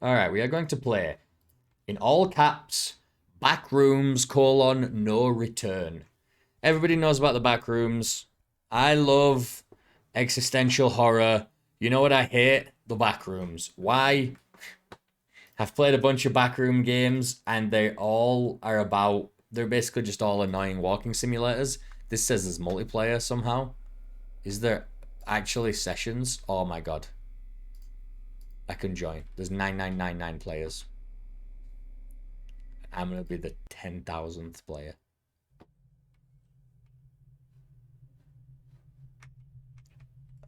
Alright, we are going to play, in all caps, Backrooms, no return. Everybody knows about the Backrooms. I love existential horror. You know what I hate? The Backrooms. Why? I've played a bunch of Backroom games, and they all are about... They're basically just all annoying walking simulators. This says there's multiplayer somehow. Is there actually sessions? Oh my god. I can join. There's 9999 players. I'm going to be the 10,000th player.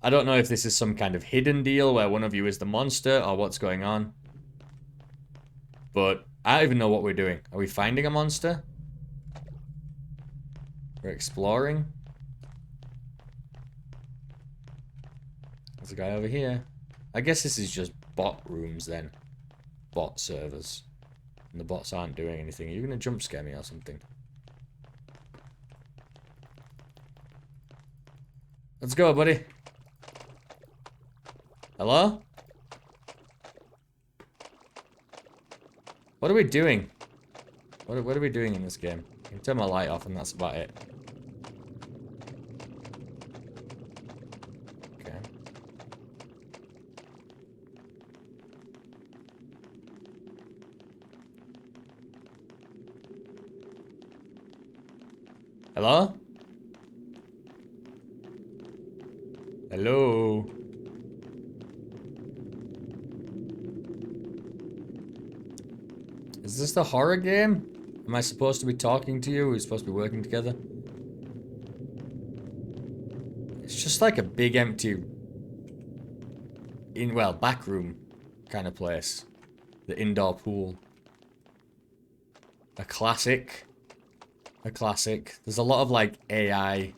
I don't know if this is some kind of hidden deal where one of you is the monster or what's going on. But I don't even know what we're doing. Are we finding a monster? We're exploring. There's a guy over here. I guess this is just bot rooms then. Bot servers. And the bots aren't doing anything. Are you going to jump scare me or something? Let's go, buddy. Hello? What are we doing? What are we doing in this game? I can turn my light off and that's about it. Okay. Hello? Hello? Is this the horror game? Am I supposed to be talking to you? Are we supposed to be working together? It's just like a big empty... back room kind of place. The indoor pool. A classic. A classic. There's a lot of, like, AI...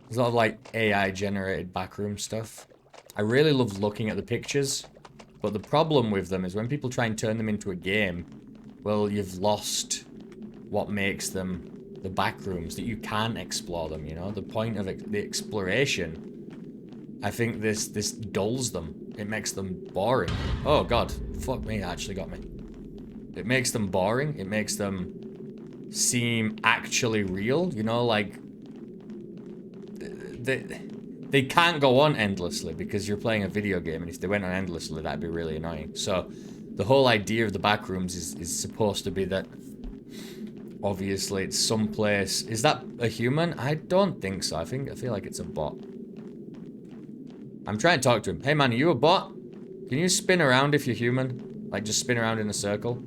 There's a lot of, like, AI-generated backroom stuff. I really love looking at the pictures, but the problem with them is when people try and turn them into a game, well, you've lost what makes them the backrooms, that you can't explore them, you know? The point of the exploration, I think this dulls them. It makes them boring. Oh, God. Fuck me, that actually got me. It makes them boring. It makes them seem actually real, you know, like... They can't go on endlessly because you're playing a video game, and if they went on endlessly, that'd be really annoying. So, the whole idea of the backrooms is supposed to be that, obviously, it's someplace... Is that a human? I don't think so. I feel like it's a bot. I'm trying to talk to him. Hey, man, are you a bot? Can you spin around if you're human? Like, just spin around in a circle?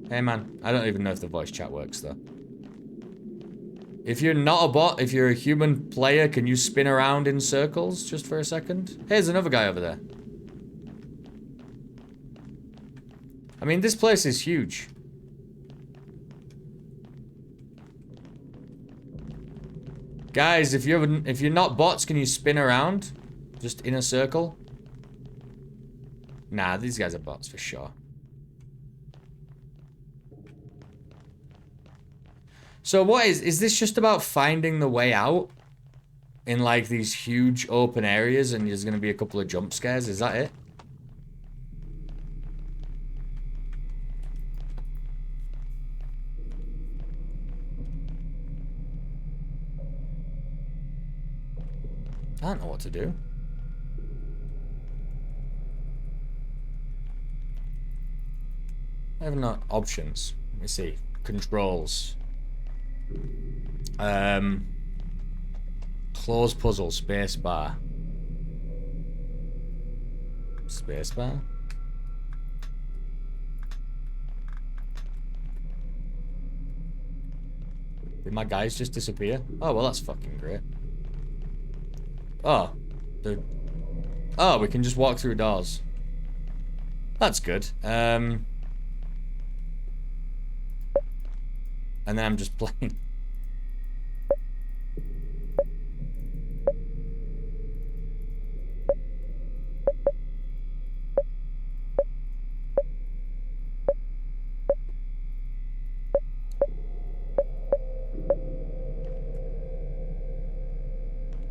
Hey, man. I don't even know if the voice chat works, though. If you're not a bot, if you're a human player, can you spin around in circles just for a second? Here's another guy over there. I mean, this place is huge. Guys, if you're not bots, can you spin around? Just in a circle? Nah, these guys are bots for sure. So what is this just about finding the way out? In like these huge open areas and there's gonna be a couple of jump scares, is that it? I don't know what to do. I have no options. Let me see. Controls. Close puzzle, space bar. Space bar? Did my guys just disappear? Oh, well, that's fucking great. Oh. Oh, we can just walk through doors. That's good. And then I'm just playing.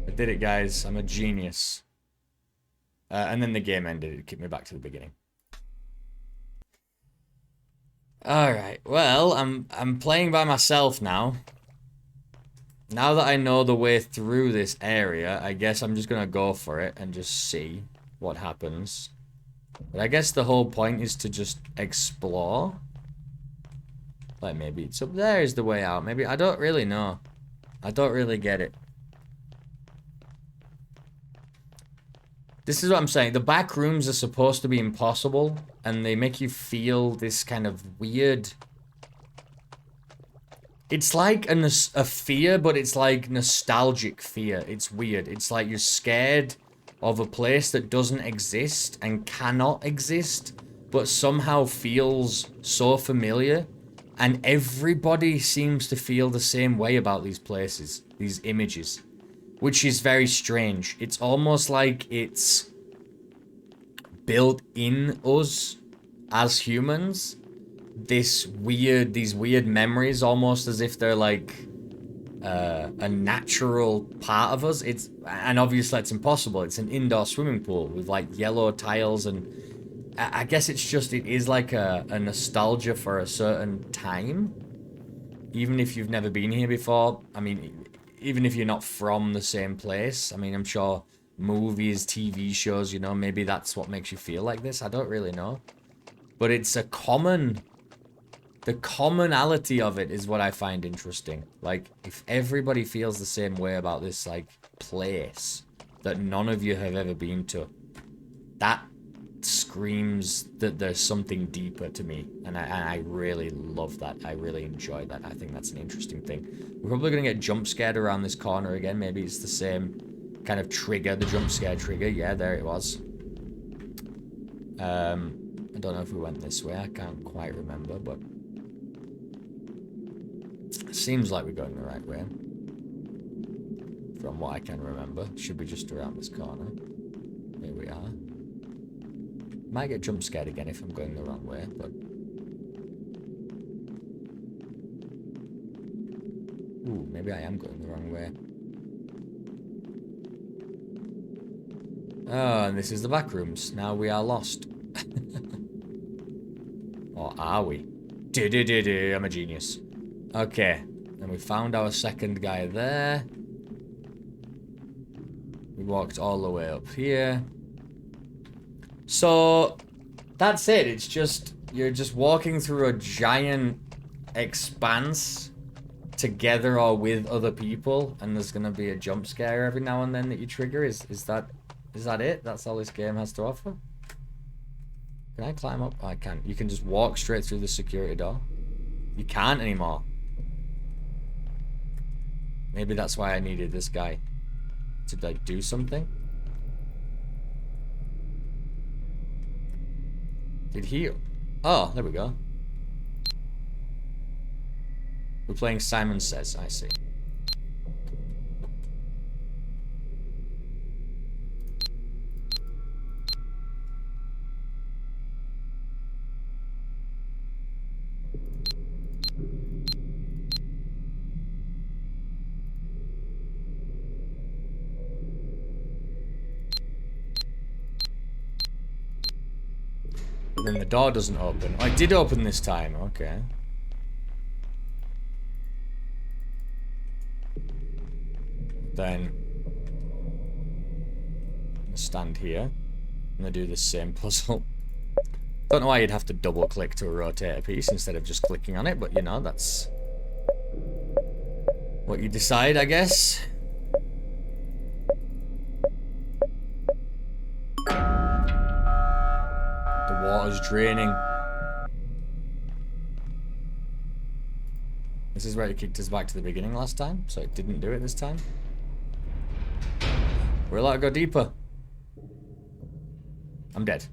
I did it, guys. I'm a genius. And then the game ended. It kicked me back to the beginning. Alright, well, I'm playing by myself now. Now that I know the way through this area, I guess I'm just gonna go for it and just see what happens. But I guess the whole point is to just explore. Like, maybe it's up there is the way out. Maybe, I don't really know. I don't really get it. This is what I'm saying. The back rooms are supposed to be impossible, and they make you feel this kind of weird... It's like a fear, but it's like nostalgic fear. It's weird. It's like you're scared of a place that doesn't exist and cannot exist, but somehow feels so familiar. And everybody seems to feel the same way about these places, these images, which is very strange. It's almost like it's built in us as humans. These weird memories, almost as if they're like a natural part of us. And obviously it's impossible. It's an indoor swimming pool with like yellow tiles, and I guess it is like a nostalgia for a certain time. Even if you've never been here before, I mean, even if you're not from the same place, I mean, I'm sure movies, TV shows, you know, maybe that's what makes you feel like this. I don't really know. But it's the commonality of it is what I find interesting. Like, if everybody feels the same way about this, like, place that none of you have ever been to, that screams that there's something deeper to me. And I really love that. I really enjoy that. I think that's an interesting thing. We're probably going to get jump scared around this corner again. Maybe it's the same kind of trigger, the jump scare trigger. Yeah, there it was. I don't know if we went this way. I can't quite remember, but... Seems like we're going the right way. From what I can remember. Should be just around this corner. Here we are. Might get jump scared again if I'm going the wrong way, but... Ooh, maybe I am going the wrong way. Oh, and this is the back rooms. Now we are lost. Or are we? I'm a genius. Okay, and we found our second guy there. We walked all the way up here. So, that's it. It's just, you're just walking through a giant expanse together or with other people, and there's gonna be a jump scare every now and then that you trigger. Is that it? That's all this game has to offer? Can I climb up? Oh, I can't. You can just walk straight through the security door. You can't anymore. Maybe that's why I needed this guy to, like, do something. Did he... Oh, there we go. We're playing Simon Says, I see. And then the door doesn't open. Oh, it did open this time. Okay. Then... I'm gonna stand here. I'm gonna do the same puzzle. Don't know why you'd have to double click to rotate a piece instead of just clicking on it, but you know, that's... what you decide, I guess. The water's draining. This is where it kicked us back to the beginning last time, so it didn't do it this time. We're allowed to go deeper. I'm dead.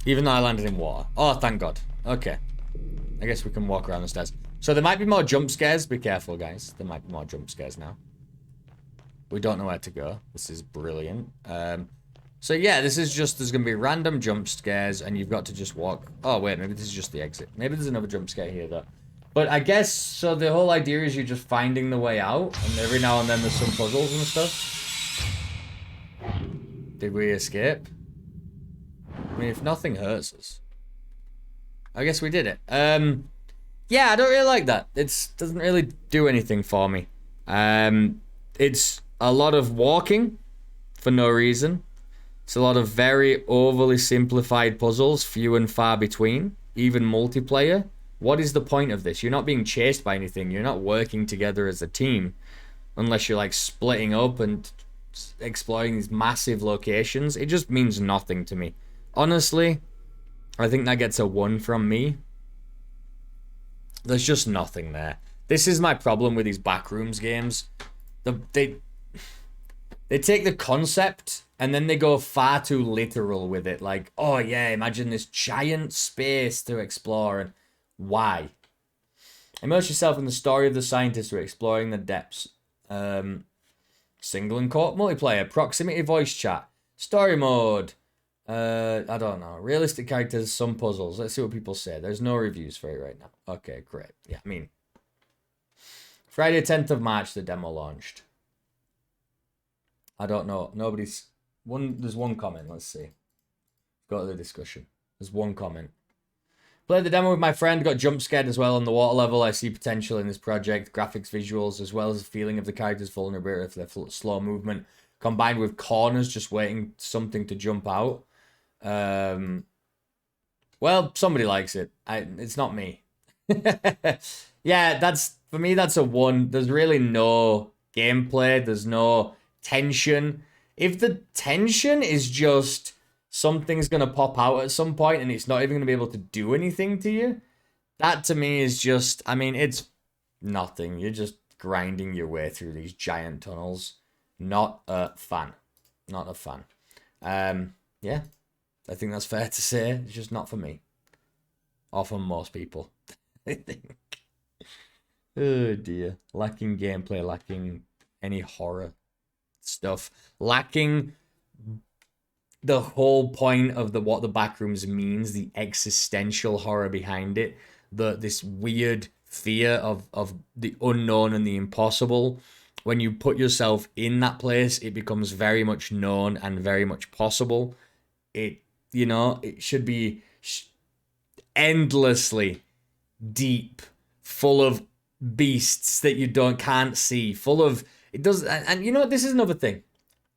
Even though I landed in water. Oh, thank God. Okay. I guess we can walk around the stairs. So there might be more jump scares. Be careful, guys. There might be more jump scares now. We don't know where to go. This is brilliant. So yeah, this is just, there's going to be random jump scares and you've got to just walk. Oh, wait, maybe this is just the exit. Maybe there's another jump scare here, though. But I guess, so the whole idea is you're just finding the way out, and every now and then there's some puzzles and stuff. Did we escape? I mean, if nothing hurts us, I guess we did it. Yeah, I don't really like that. It doesn't really do anything for me. It's a lot of walking for no reason. It's a lot of very overly simplified puzzles, few and far between, even multiplayer. What is the point of this? You're not being chased by anything. You're not working together as a team, unless you're like splitting up and exploring these massive locations. It just means nothing to me. Honestly, I think that gets a 1 from me. There's just nothing there. This is my problem with these Backrooms games. They take the concept and then they go far too literal with it. Like, oh yeah, imagine this giant space to explore. And why? Immerse yourself in the story of the scientists who are exploring the depths. Single and co-op multiplayer. Proximity voice chat. Story mode. I don't know. Realistic characters, some puzzles. Let's see what people say. There's no reviews for it right now. Okay, great. Yeah, I mean, Friday 10th of March, the demo launched. I don't know. There's one comment. Let's see. Go to the discussion. There's one comment. Played the demo with my friend, got jump scared as well on the water level. I see potential in this project. Graphics, visuals, as well as the feeling of the characters' vulnerability for their slow movement, combined with corners just waiting something to jump out. Well, somebody likes it. It's not me. Yeah, for me, that's a 1. There's really no gameplay. There's no tension. If the tension is just something's going to pop out at some point and it's not even going to be able to do anything to you, that to me is just, I mean, it's nothing. You're just grinding your way through these giant tunnels. Not a fan. Not a fan. Yeah, I think that's fair to say. It's just not for me. Or for most people, I think. Oh dear. Lacking gameplay, lacking any horror stuff. Lacking the whole point of what the Backrooms means, the existential horror behind it, this weird fear of the unknown and the impossible. When you put yourself in that place, it becomes very much known and very much possible. It should be endlessly deep, full of beasts that you can't see, full of it does. And you know what? This is another thing.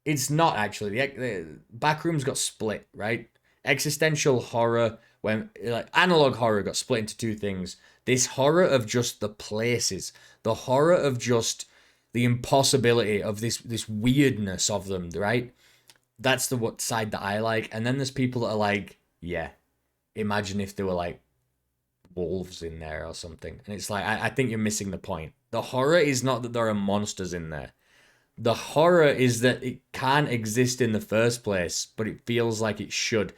It's not actually the Backrooms got split, right? Existential horror, when like analog horror got split into 2 things. This horror of just the places, the horror of just the impossibility of this weirdness of them, right? That's the side that I like. And then there's people that are like, yeah, imagine if there were like wolves in there or something. And it's like, I think you're missing the point. The horror is not that there are monsters in there. The horror is that it can't exist in the first place, but it feels like it should.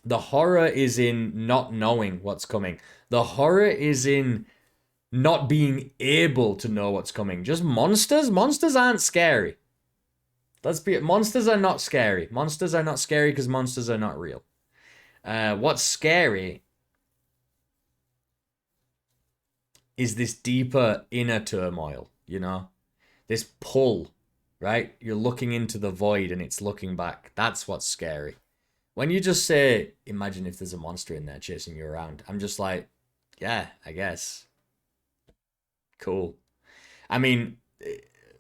The horror is in not knowing what's coming. The horror is in not being able to know what's coming. Just monsters? Monsters aren't scary. Monsters are not scary. Monsters are not scary because monsters are not real. What's scary is this deeper inner turmoil, This pull, right? You're looking into the void and it's looking back. That's what's scary. When you just say, imagine if there's a monster in there chasing you around, I'm just like, yeah, I guess. Cool. I mean,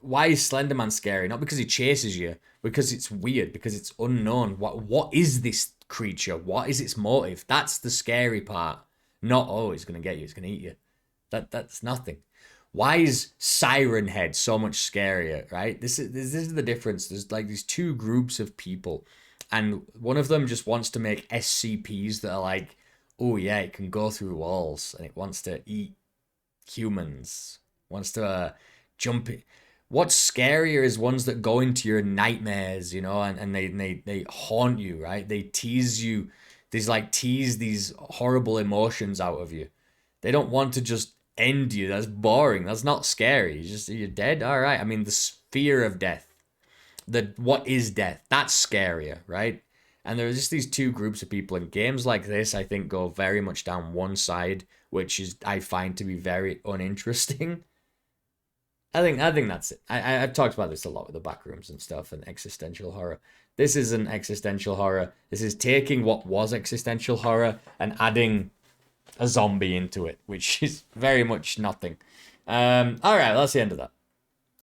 why is Slenderman scary? Not because he chases you, because it's weird, because it's unknown. What is this creature? What is its motive? That's the scary part. Not, oh, it's going to get you, it's going to eat you. That's nothing. Why is Siren Head so much scarier, right? This is the difference. There's like these 2 groups of people, and one of them just wants to make SCPs that are like, oh yeah, it can go through walls and it wants to eat humans, wants to jump it. What's scarier is ones that go into your nightmares, and they haunt you, right? They tease you. Tease these horrible emotions out of you. They don't want to just end you. That's boring. That's not scary. You're dead. All right. I mean, the fear of death. What is death? That's scarier, right? And there are just these 2 groups of people, and games like this, I think, go very much down one side which is I find to be very uninteresting. I think that's it. I've talked about this a lot with the Backrooms and stuff and existential horror. This isn't existential horror. This is taking what was existential horror and adding a zombie into it, which is very much nothing. All right, that's the end of that.